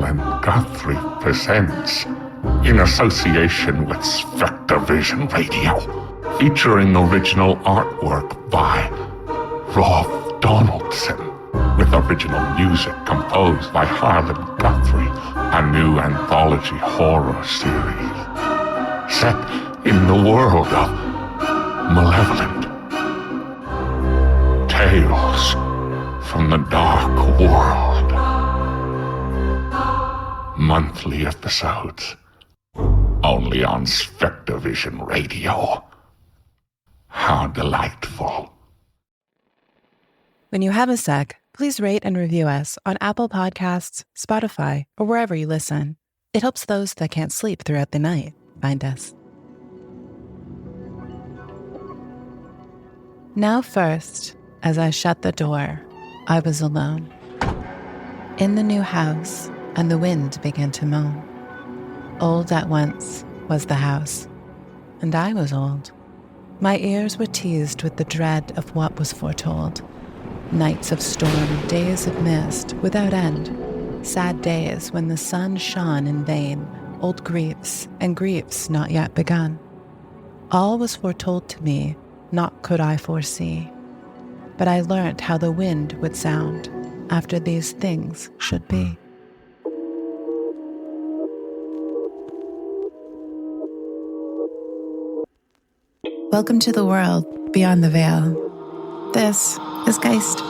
and Guthrie presents, in association with Spectre Vision Radio, featuring original artwork by Rob Donaldson, with original music composed by Harlan Guthrie, a new anthology horror series set in the world of Malevolent Tales from the Dark World. Monthly episodes, only on Spectre Vision Radio. How delightful. When you have a sec, please rate and review us on Apple Podcasts, Spotify, or wherever you listen. It helps those that can't sleep throughout the night find us. Now first, as I shut the door, I was alone. In the new house, and the wind began to moan. Old at once was the house, and I was old. My ears were teased with the dread of what was foretold. Nights of storm, days of mist, without end. Sad days when the sun shone in vain, old griefs and griefs not yet begun. All was foretold to me, naught could I foresee. But I learnt how the wind would sound after these things should be. Welcome to the world beyond the veil. This is Geist.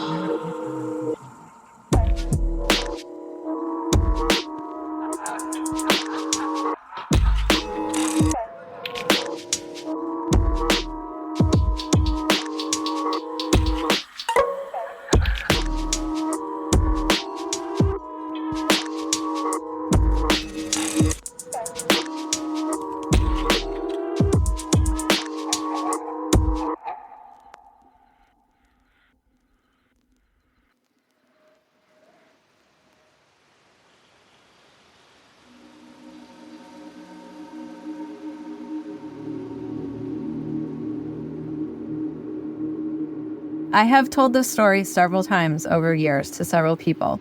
I have told this story several times over years to several people.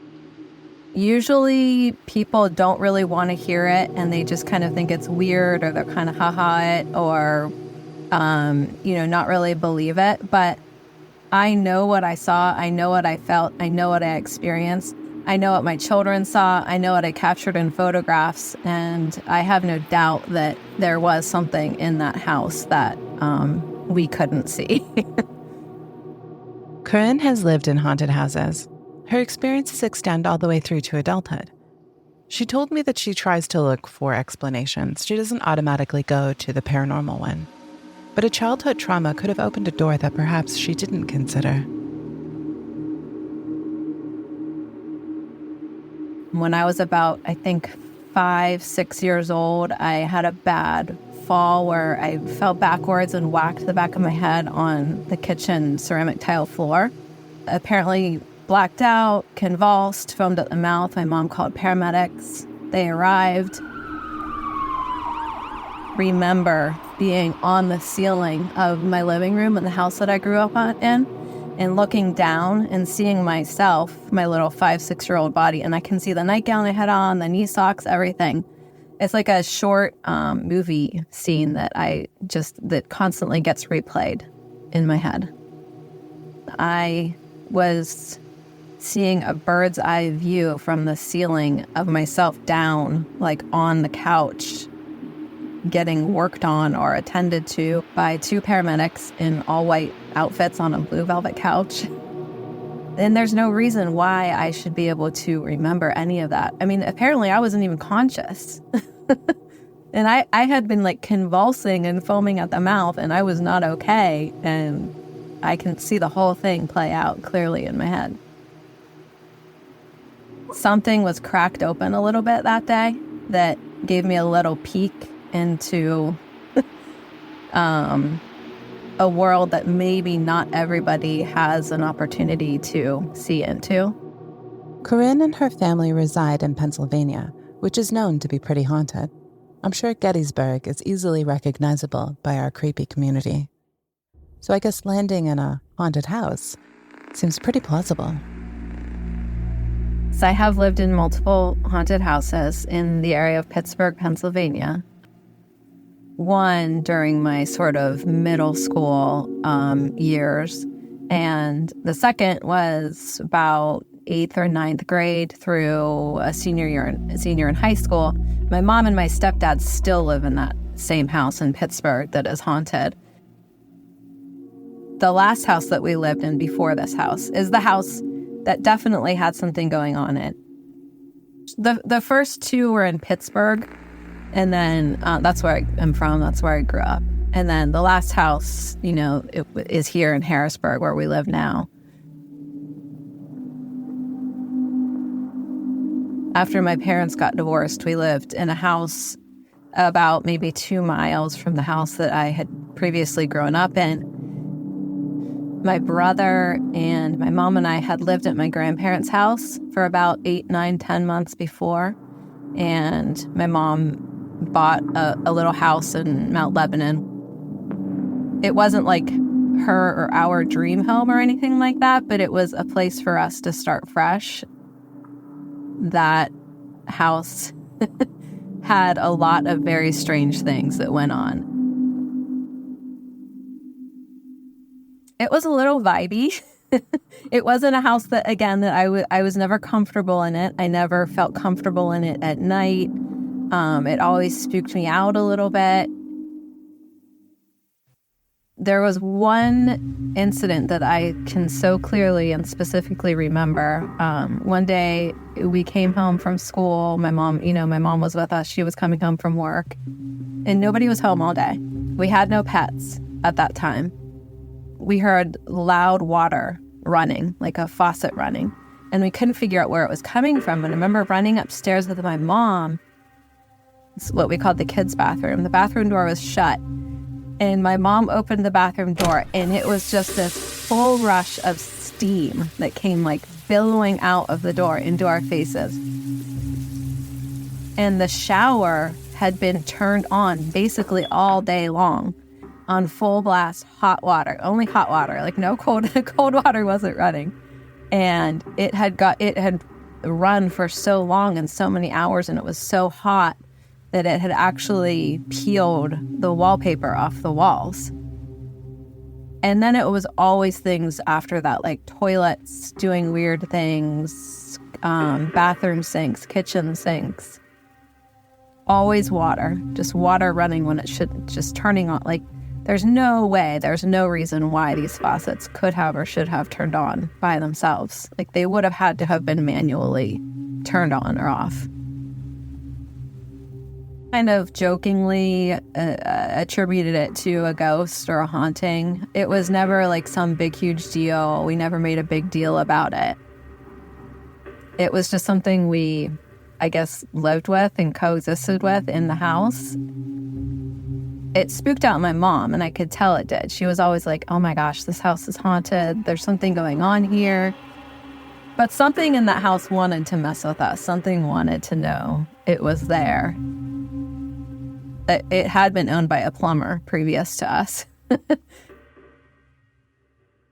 Usually people don't really want to hear it and they just kind of think it's weird or they're kind of ha-ha it or, not really believe it. But I know what I saw. I know what I felt. I know what I experienced. I know what my children saw. I know what I captured in photographs. And I have no doubt that there was something in that house that we couldn't see. Corinne has lived in haunted houses. Her experiences extend all the way through to adulthood. She told me that she tries to look for explanations. She doesn't automatically go to the paranormal one. But a childhood trauma could have opened a door that perhaps she didn't consider. When I was about, 5-6 years old, I had a bad fall where I fell backwards and whacked the back of my head on the kitchen ceramic tile floor. Apparently blacked out, convulsed, foamed at the mouth. My mom called paramedics. They arrived. Remember being on the ceiling of my living room in the house that I grew up in and looking down and seeing myself, my little 5-6-year-old body. And I can see the nightgown I had on, the knee socks, everything. It's like a short movie scene that that constantly gets replayed in my head. I was seeing a bird's eye view from the ceiling of myself down, like on the couch, getting worked on or attended to by 2 paramedics in all white outfits on a blue velvet couch. And there's no reason why I should be able to remember any of that. I mean, apparently I wasn't even conscious. And I had been like convulsing and foaming at the mouth and I was not okay. And I can see the whole thing play out clearly in my head. Something was cracked open a little bit that day that gave me a little peek into a world that maybe not everybody has an opportunity to see into. Corinne and her family reside in Pennsylvania, which is known to be pretty haunted. I'm sure Gettysburg is easily recognizable by our creepy community. So I guess landing in a haunted house seems pretty plausible. So I have lived in multiple haunted houses in the area of Pittsburgh, Pennsylvania. One during my sort of middle school years, and the second was about 8th or 9th grade through a senior year in high school. My mom and my stepdad still live in that same house in Pittsburgh that is haunted. The last house that we lived in before this house is the house that definitely had something going on in it. The first two were in Pittsburgh, and then that's where I'm from. That's where I grew up. And then the last house, it is here in Harrisburg, where we live now. After my parents got divorced, we lived in a house about maybe 2 miles from the house that I had previously grown up in. My brother and my mom and I had lived at my grandparents' house for about 8, 9, 10 months before. And my mom bought a little house in Mount Lebanon. It wasn't like her or our dream home or anything like that, but it was a place for us to start fresh. That house had a lot of very strange things that went on. It was a little vibey. It wasn't a house that, again, that I was never comfortable in it. I never felt comfortable in it at night. It always spooked me out a little bit. There was one incident that I can so clearly and specifically remember. One day we came home from school. My mom was with us. She was coming home from work, and nobody was home all day. We had no pets at that time. We heard loud water running, like a faucet running, and we couldn't figure out where it was coming from. And I remember running upstairs with my mom. It's what we called the kids' bathroom. The bathroom door was shut. And my mom opened the bathroom door, and it was just this full rush of steam that came like billowing out of the door into our faces. And the shower had been turned on basically all day long on full blast hot water, only hot water, like no cold water wasn't running. And it had run for so long and so many hours, and it was so hot that it had actually peeled the wallpaper off the walls. And then it was always things after that, like toilets doing weird things, bathroom sinks, kitchen sinks. Always water, just water running when it should, just turning on. Like, there's no reason why these faucets could have or should have turned on by themselves. Like, they would have had to have been manually turned on or off. Kind of jokingly attributed it to a ghost or a haunting. It was never like some big, huge deal. We never made a big deal about it. It was just something we, I guess, lived with and coexisted with in the house. It spooked out my mom, and I could tell it did. She was always like, oh my gosh, this house is haunted. There's something going on here. But something in that house wanted to mess with us. Something wanted to know it was there. It had been owned by a plumber previous to us.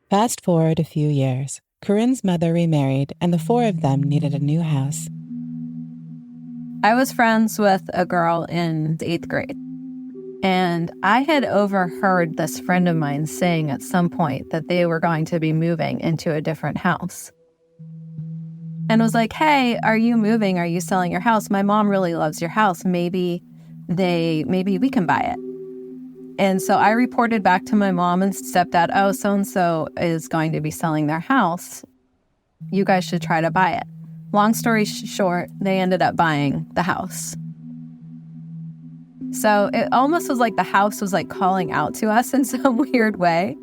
Fast forward a few years. Corinne's mother remarried, and the four of them needed a new house. I was friends with a girl in the 8th grade, and I had overheard this friend of mine saying at some point that they were going to be moving into a different house. And was like, hey, are you moving? Are you selling your house? My mom really loves your house. Maybe we can buy it. And so I reported back to my mom and stepdad, oh, so-and-so is going to be selling their house. You guys should try to buy it. Long story short, they ended up buying the house. So it almost was like the house was like calling out to us in some weird way.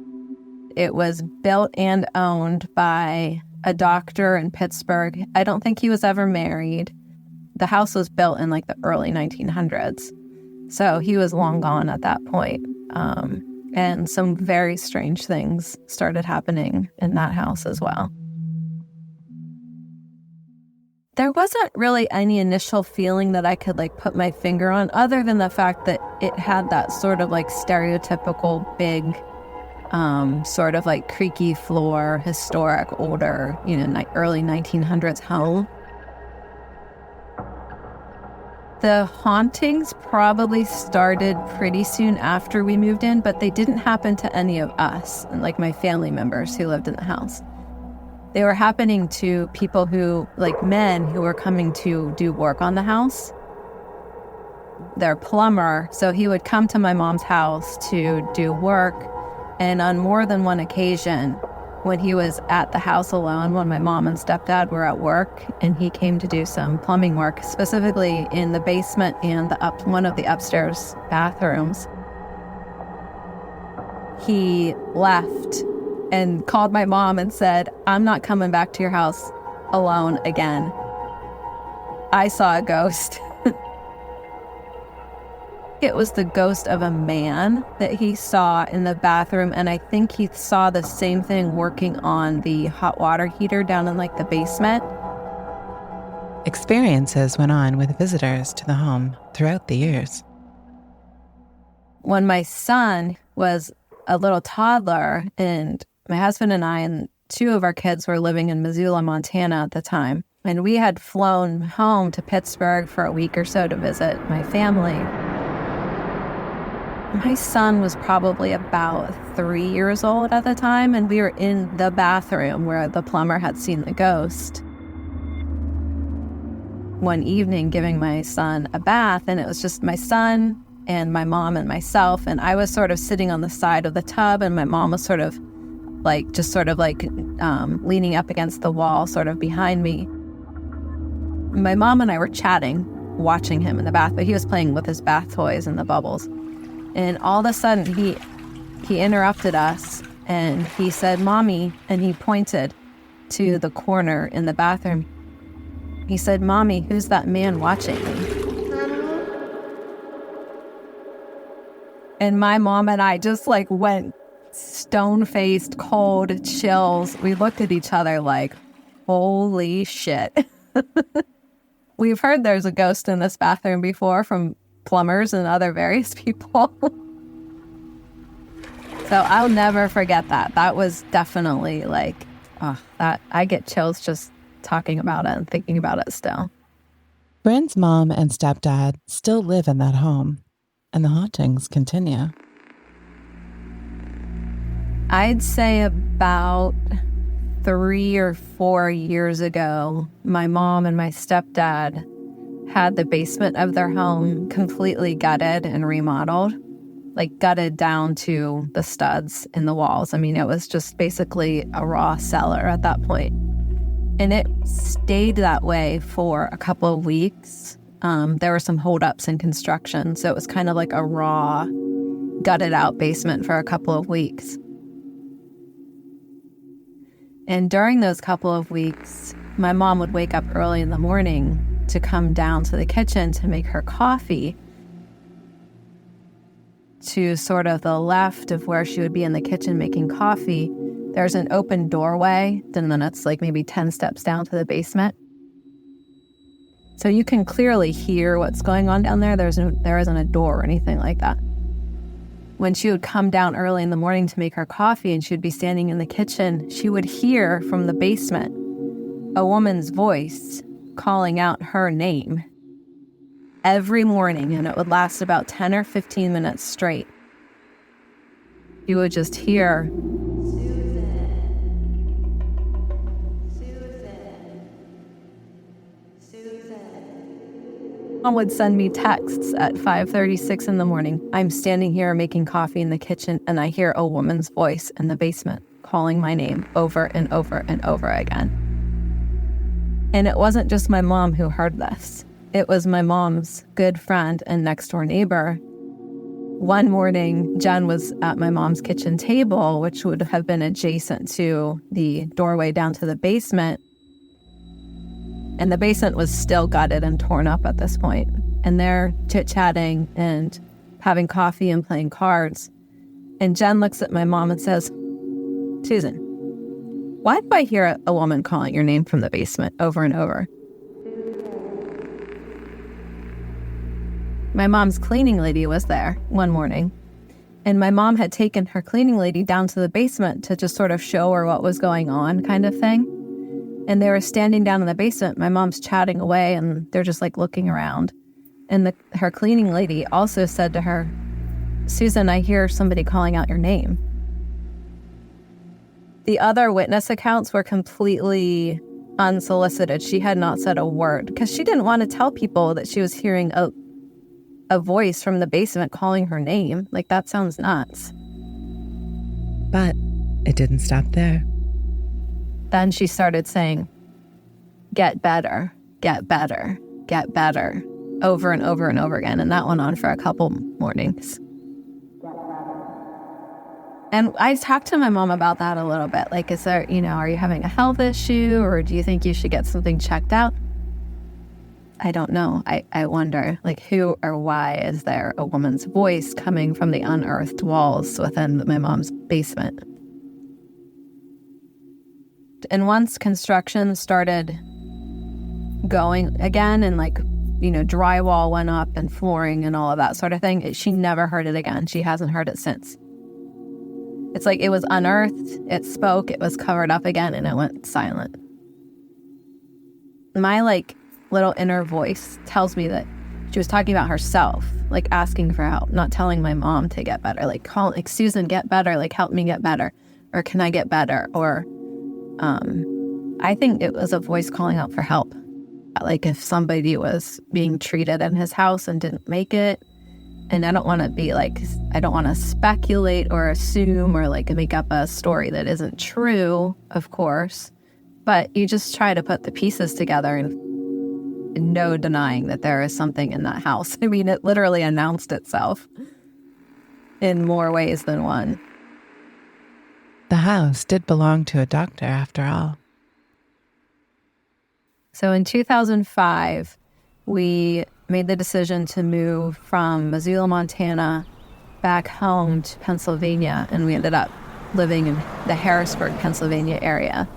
It was built and owned by a doctor in Pittsburgh. I don't think he was ever married. The house was built in like the early 1900s. So he was long gone at that point. And some very strange things started happening in that house as well. There wasn't really any initial feeling that I could like put my finger on, other than the fact that it had that sort of like stereotypical big, sort of like creaky floor, historic, older, early 1900s home. The hauntings probably started pretty soon after we moved in, but they didn't happen to any of us, like my family members who lived in the house. They were happening to people who, like men who were coming to do work on the house. Their plumber, so he would come to my mom's house to do work, and on more than one occasion, when he was at the house alone, when my mom and stepdad were at work, and he came to do some plumbing work, specifically in the basement and one of the upstairs bathrooms, he left and called my mom and said, "I'm not coming back to your house alone again. I saw a ghost." It was the ghost of a man that he saw in the bathroom, and I think he saw the same thing working on the hot water heater down in like the basement. Experiences went on with visitors to the home throughout the years. When my son was a little toddler, and my husband and I and two of our kids were living in Missoula, Montana at the time, and we had flown home to Pittsburgh for a week or so to visit my family. My son was probably about 3 years old at the time, and we were in the bathroom where the plumber had seen the ghost one evening giving my son a bath, and it was just my son and my mom and myself, and I was sort of sitting on the side of the tub, and my mom was sort of leaning up against the wall, sort of behind me. My mom and I were chatting, watching him in the bath, but he was playing with his bath toys and the bubbles. And all of a sudden, he interrupted us, and he said, "Mommy," and he pointed to the corner in the bathroom. He said, "Mommy, who's that man watching me?" Mommy? And my mom and I just like went stone-faced, cold, chills. We looked at each other like, holy shit. We've heard there's a ghost in this bathroom before from plumbers and other various people. So I'll never forget that. That was definitely like, that I get chills just talking about it and thinking about it still. Corinne's mom and stepdad still live in that home, and the hauntings continue. I'd say about 3 or 4 years ago, my mom and my stepdad had the basement of their home completely gutted and remodeled, like gutted down to the studs in the walls. I mean, it was just basically a raw cellar at that point. And it stayed that way for a couple of weeks. There were some holdups in construction, so it was kind of like a raw, gutted out basement for a couple of weeks. And during those couple of weeks, my mom would wake up early in the morning to come down to the kitchen to make her coffee. To sort of the left of where she would be in the kitchen making coffee, there's an open doorway, and then it's like maybe 10 steps down to the basement. So you can clearly hear what's going on down there. There isn't a door or anything like that. When she would come down early in the morning to make her coffee and she would be standing in the kitchen, she would hear from the basement a woman's voice calling out her name every morning, and it would last about 10 or 15 minutes straight. You would just hear, Mom would send me texts at 5:36 in the morning. I'm standing here making coffee in the kitchen, and I hear a woman's voice in the basement calling my name over and over and over again. And it wasn't just my mom who heard this. It was my mom's good friend and next-door neighbor. One morning, Jen was at my mom's kitchen table, which would have been adjacent to the doorway down to the basement. And the basement was still gutted and torn up at this point. And they're chit-chatting and having coffee and playing cards. And Jen looks at my mom and says, "Susan, why do I hear a woman calling your name from the basement over and over?" My mom's cleaning lady was there one morning. And my mom had taken her cleaning lady down to the basement to just sort of show her what was going on, kind of thing. And they were standing down in the basement. My mom's chatting away, and they're just like looking around. And her cleaning lady also said to her, "Susan, I hear somebody calling out your name." The other witness accounts were completely unsolicited. She had not said a word because she didn't want to tell people that she was hearing a voice from the basement calling her name. Like, that sounds nuts. But it didn't stop there. Then she started saying, "Get better, get better, get better," over and over and over again. And that went on for a couple mornings. And I talked to my mom about that a little bit. Like, is there, are you having a health issue, or do you think you should get something checked out? I don't know. I wonder, like, who or why is there a woman's voice coming from the unearthed walls within my mom's basement? And once construction started going again and drywall went up and flooring and all of that sort of thing, she never heard it again. She hasn't heard it since. It's like it was unearthed, it spoke, it was covered up again, and it went silent. My little inner voice tells me that she was talking about herself, asking for help, not telling my mom to get better, Susan, get better, help me get better, or can I get better? Or I think it was a voice calling out for help. If somebody was being treated in his house and didn't make it. And I don't want to be I don't want to speculate or assume or make up a story that isn't true, of course. But you just try to put the pieces together and no denying that there is something in that house. I mean, it literally announced itself in more ways than one. The house did belong to a doctor after all. So in 2005, we made the decision to move from Missoula, Montana, back home to Pennsylvania, and we ended up living in the Harrisburg, Pennsylvania area.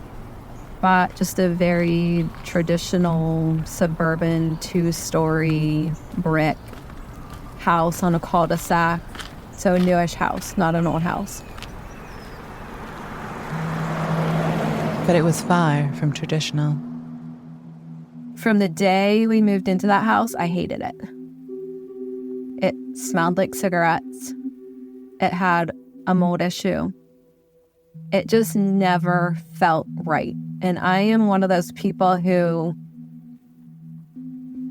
Bought just a very traditional suburban 2-story brick house on a cul-de-sac, so a newish house, not an old house. But it was far from traditional. From the day we moved into that house, I hated it. It smelled like cigarettes. It had a mold issue. It just never felt right. And I am one of those people who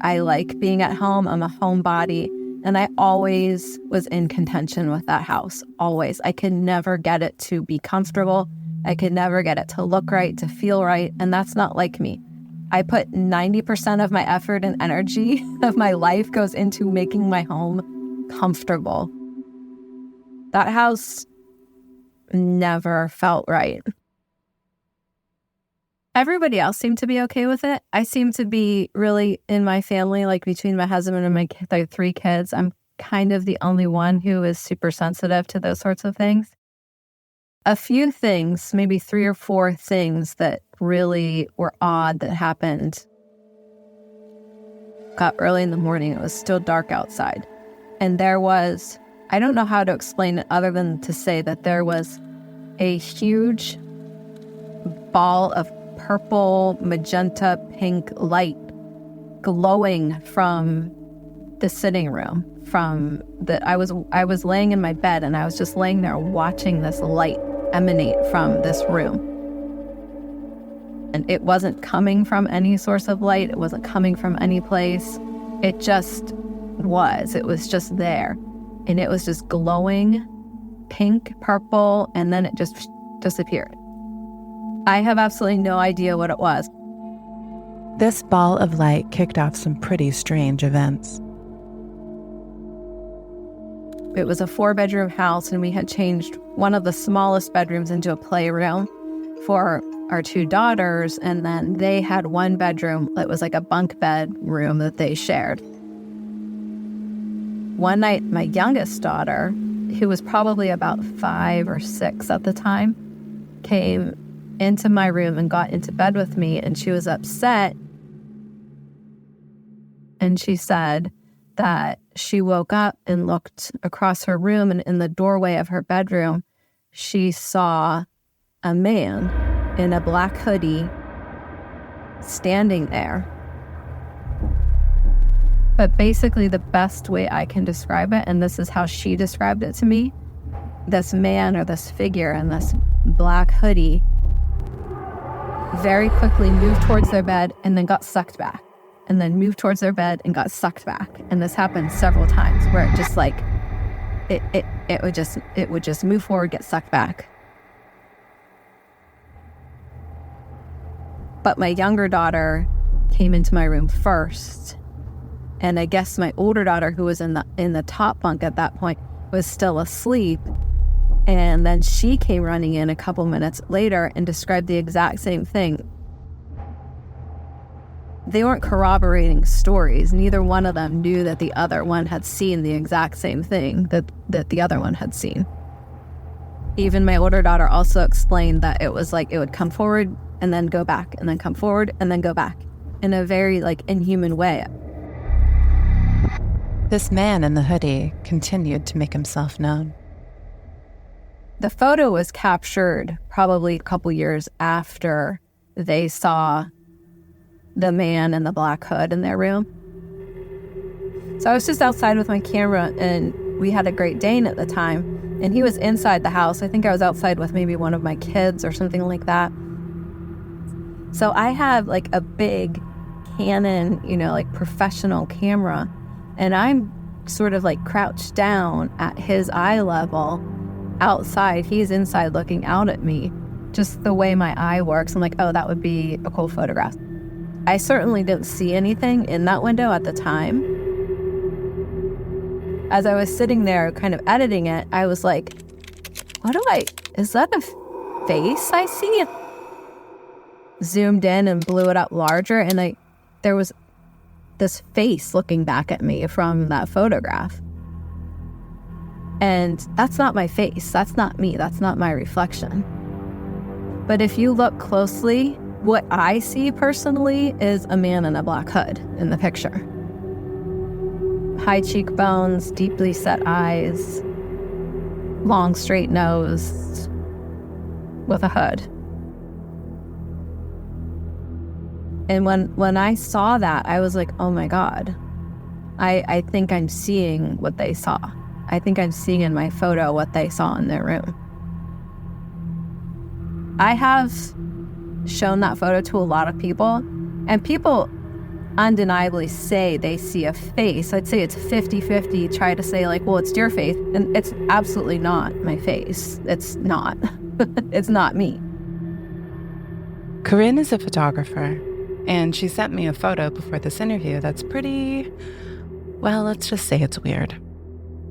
I like being at home. I'm a homebody. And I always was in contention with that house. Always. I could never get it to be comfortable. I could never get it to look right, to feel right. And that's not like me. I put 90% of my effort and energy of my life goes into making my home comfortable. That house never felt right. Everybody else seemed to be okay with it. I seem to be really, in my family, between my husband and my 3 kids, I'm kind of the only one who is super sensitive to those sorts of things. A few things, maybe 3 or 4 things that really were odd that happened. Got early in the morning. It was still dark outside. And there was, I don't know how to explain it other than to say that there was a huge ball of purple, magenta, pink light glowing from the sitting room. I was laying in my bed and I was just laying there watching this light emanate from this room. And it wasn't coming from any source of light. It wasn't coming from any place. It just was. It was just there. And it was just glowing pink, purple, and then it just disappeared. I have absolutely no idea what it was. This ball of light kicked off some pretty strange events. It was a 4-bedroom house, and we had changed one of the smallest bedrooms into a playroom for our 2 daughters, and then they had 1 bedroom that was like a bunk bed room that they shared. One night, my youngest daughter, who was probably about 5 or 6 at the time, came into my room and got into bed with me, and she was upset. And she said that she woke up and looked across her room, and in the doorway of her bedroom, she saw a man in a black hoodie standing there. But basically the best way I can describe it, and this is how she described it to me, this man or this figure in this black hoodie very quickly moved towards their bed and then got sucked back, and then moved towards their bed and got sucked back. And this happened several times where it just like, it would just move forward, get sucked back. But my younger daughter came into my room first. And I guess my older daughter, who was in the top bunk at that point, was still asleep. And then she came running in a couple minutes later and described the exact same thing. They weren't corroborating stories. Neither one of them knew that the other one had seen the exact same thing that the other one had seen. Even my older daughter also explained that it was like it would come forward and then go back, and then come forward and then go back, in a very like inhuman way. This man in the hoodie continued to make himself known. The photo was captured probably a couple years after they saw the man in the black hood in their room. So I was just outside with my camera, and we had a Great Dane at the time, and he was inside the house. I think I was outside with maybe one of my kids or something like that. So I have like a big Canon, like professional camera, and I'm sort of like crouched down at his eye level outside. He's inside looking out at me. Just the way my eye works, I'm like, oh, that would be a cool photograph. I certainly didn't see anything in that window at the time. As I was sitting there kind of editing it, I was like, is that a face I see? Zoomed in and blew it up larger, and there was this face looking back at me from that photograph. And that's not my face. That's not me. That's not my reflection. But if you look closely, what I see personally is a man in a black hood in the picture. High cheekbones, deeply set eyes, long straight nose with a hood. And when I saw that, I was like, oh my God, I think I'm seeing what they saw. I think I'm seeing in my photo what they saw in their room. I have shown that photo to a lot of people, and people undeniably say they see a face. I'd say it's 50-50, try to say like, well, it's your face, and it's absolutely not my face. It's not. It's not me. Corinne is a photographer, and she sent me a photo before this interview that's pretty, well, let's just say it's weird.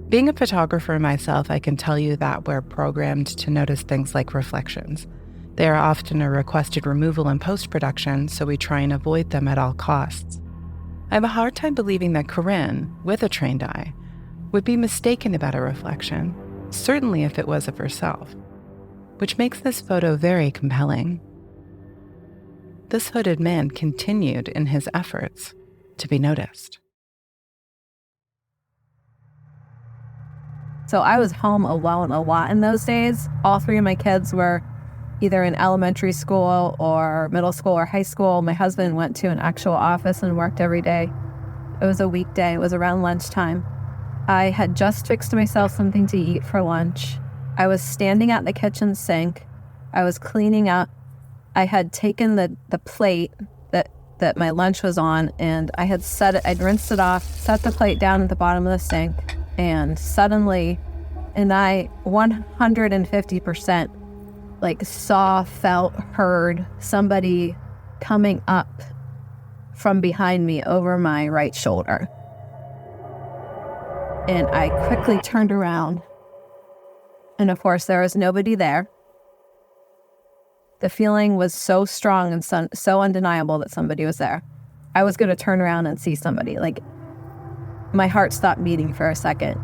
Being a photographer myself, I can tell you that we're programmed to notice things like reflections. They are often a requested removal in post-production, so we try and avoid them at all costs. I have a hard time believing that Corinne, with a trained eye, would be mistaken about a reflection, certainly if it was of herself, which makes this photo very compelling. This hooded man continued in his efforts to be noticed. So I was home alone a lot in those days. All three of my kids were either in elementary school or middle school or high school. My husband went to an actual office and worked every day. It was a weekday. It was around lunchtime. I had just fixed myself something to eat for lunch. I was standing at the kitchen sink. I was cleaning up. I had taken the plate that my lunch was on, and I had I'd rinsed it off, set the plate down at the bottom of the sink, and suddenly, and I 150% like saw, felt, heard somebody coming up from behind me over my right shoulder. And I quickly turned around. And of course, there was nobody there. The feeling was so strong and so undeniable that somebody was there. I was going to turn around and see somebody. Like, my heart stopped beating for a second.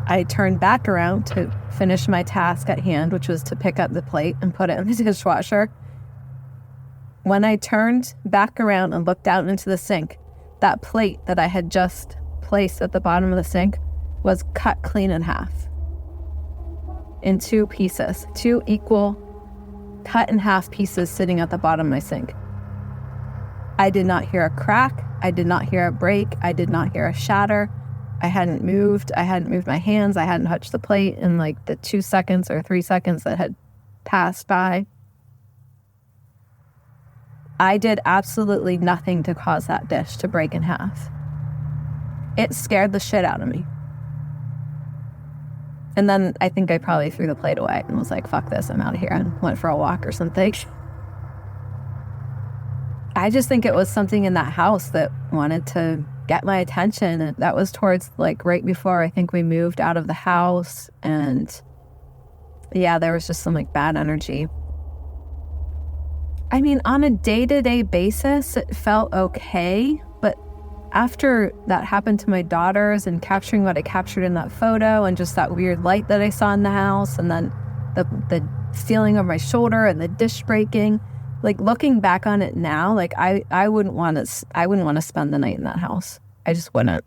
I turned back around to finish my task at hand, which was to pick up the plate and put it in the dishwasher. When I turned back around and looked out into the sink, that plate that I had just placed at the bottom of the sink was cut clean in half. In two pieces, two equal cut in half pieces sitting at the bottom of my sink. I did not hear a crack. I did not hear a break. I did not hear a shatter. I hadn't moved. I hadn't moved my hands. I hadn't touched the plate in like the 2 seconds or 3 seconds that had passed by. I did absolutely nothing to cause that dish to break in half. It scared the shit out of me. And then I think I probably threw the plate away and was like, fuck this, I'm out of here, and went for a walk or something. I just think it was something in that house that wanted to get my attention. And that was towards like right before I think we moved out of the house. And yeah, there was just some like bad energy. I mean, on a day-to-day basis, it felt okay. But after that happened to my daughters and capturing what I captured in that photo and just that weird light that I saw in the house, and then the feeling of my shoulder and the dish breaking, like looking back on it now, like I wouldn't want to spend the night in that house. I just wouldn't.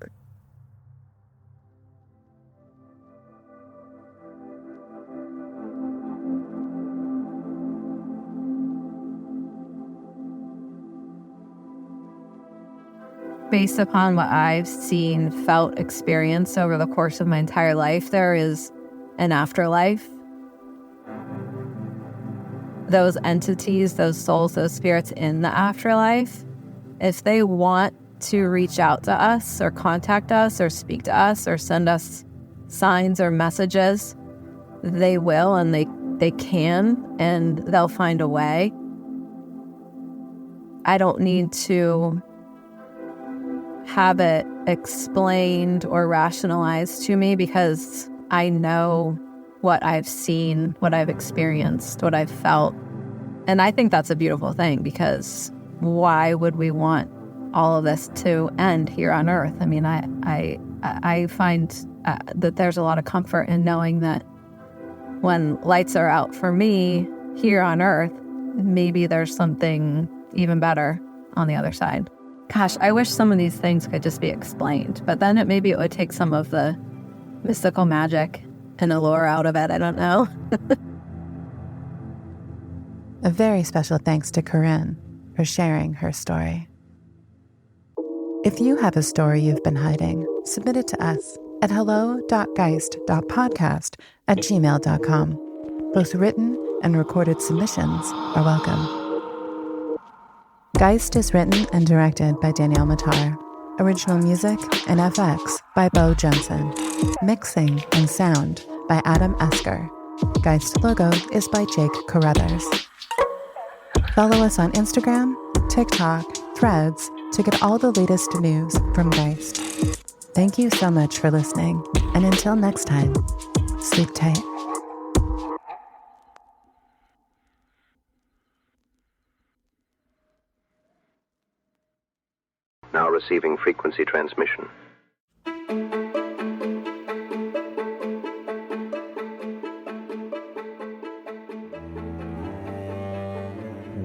Based upon what I've seen, felt, experienced over the course of my entire life, there is an afterlife. Those entities, those souls, those spirits in the afterlife, if they want to reach out to us or contact us or speak to us or send us signs or messages, they will, and they can, and they'll find a way. I don't need to have it explained or rationalized to me because I know what I've seen, what I've experienced, what I've felt. And I think that's a beautiful thing, because why would we want all of this to end here on Earth? I mean, I find that there's a lot of comfort in knowing that when lights are out for me here on Earth, maybe there's something even better on the other side. Gosh, I wish some of these things could just be explained, but then maybe it would take some of the mystical magic and allure out of it. I don't know. A very special thanks to Corinne for sharing her story. If you have a story you've been hiding, submit it to us at hello.geist.podcast@gmail.com. Both written and recorded submissions are welcome. Geist is written and directed by Danielle Matar. Original music and FX by Beau Jensen. Mixing and sound by Adam Esker. Geist logo is by Jake Carruthers. Follow us on Instagram, TikTok, Threads to get all the latest news from Geist. Thank you so much for listening, and until next time, sleep tight. Now receiving frequency transmission.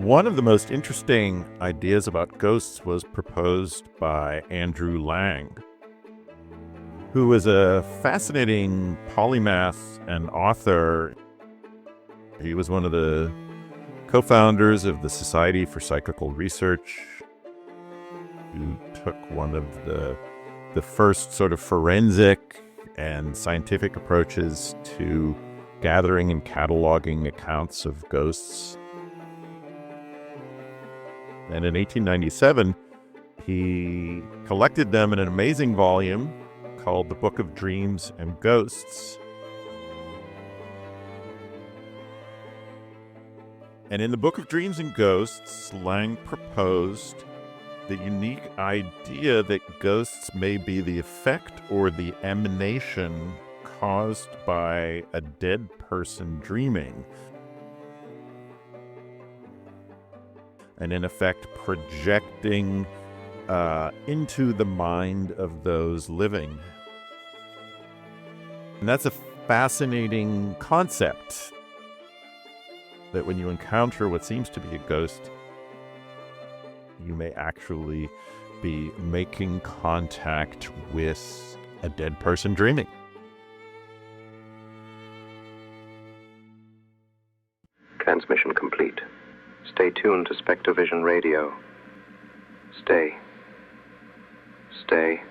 One of the most interesting ideas about ghosts was proposed by Andrew Lang, who was a fascinating polymath and author. He was one of the co-founders of the Society for Psychical Research, who took one of the first sort of forensic and scientific approaches to gathering and cataloging accounts of ghosts. And in 1897, he collected them in an amazing volume called The Book of Dreams and Ghosts. And in the Book of Dreams and Ghosts, Lang proposed the unique idea that ghosts may be the effect or the emanation caused by a dead person dreaming, and in effect projecting into the mind of those living. And that's a fascinating concept, that when you encounter what seems to be a ghost, you may actually be making contact with a dead person dreaming. Transmission complete. Stay tuned to Spectrovision Radio. Stay. Stay.